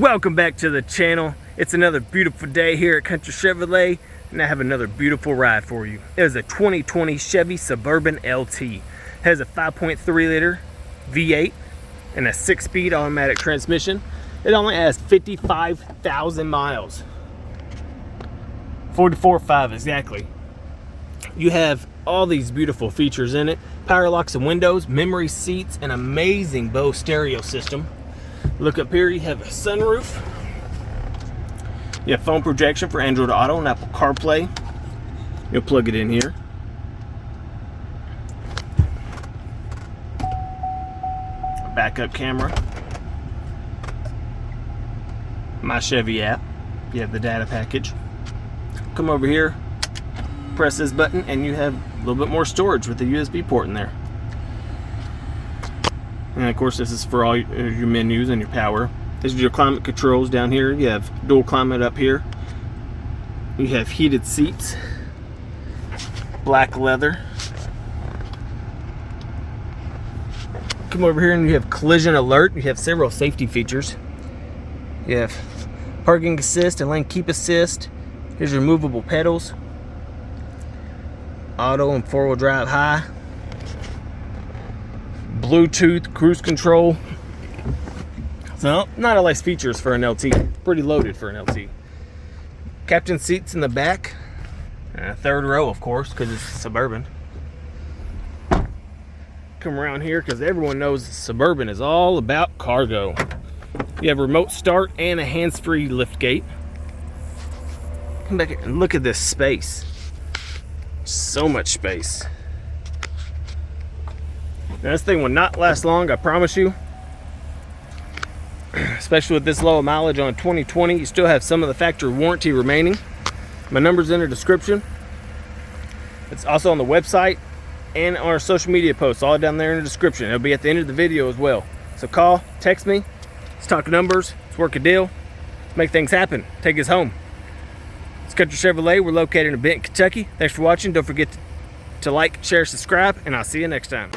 Welcome back to the channel. It's another beautiful day here at Country Chevrolet, and I have another beautiful ride for you. It is a 2020 Chevy Suburban LT. It has a 5.3 liter V8 and a 6-speed automatic transmission. It only has 55,000 miles. 44.5 exactly. You have all these beautiful features in it. Power locks and windows, memory seats, an amazing Bose stereo system. Look up here, you have a sunroof. You have phone projection for Android Auto and Apple CarPlay. You'll plug it in here. A backup camera. My Chevy app. You have the data package. Come over here, press this button, and you have a little bit more storage with the USB port in there. And of course, this is for all your menus and your power. This is your climate controls down here. You have dual climate up here. You have heated seats, black leather. Come over here and you have collision alert. You have several safety features. You have parking assist and lane keep assist. Here's your movable pedals. Auto and 4-wheel drive high. Bluetooth cruise control. So not a lot of features for an LT. Pretty loaded for an LT. Captain seats in the back. Third row, of course, because it's Suburban. Come around here because everyone knows Suburban is all about cargo. You have remote start and a hands-free lift gate. Come back here and look at this space. So much space. Now, this thing will not last long, I promise you. Especially with this low mileage on 2020, you still have some of the factory warranty remaining. My number's in the description. It's also on the website and our social media posts, all down there in the description. It'll be at the end of the video as well. So call, text me, let's talk numbers, let's work a deal, let's make things happen, take us home. It's Country Chevrolet. We're located in Benton, Kentucky. Thanks for watching. Don't forget to like, share, subscribe, and I'll see you next time.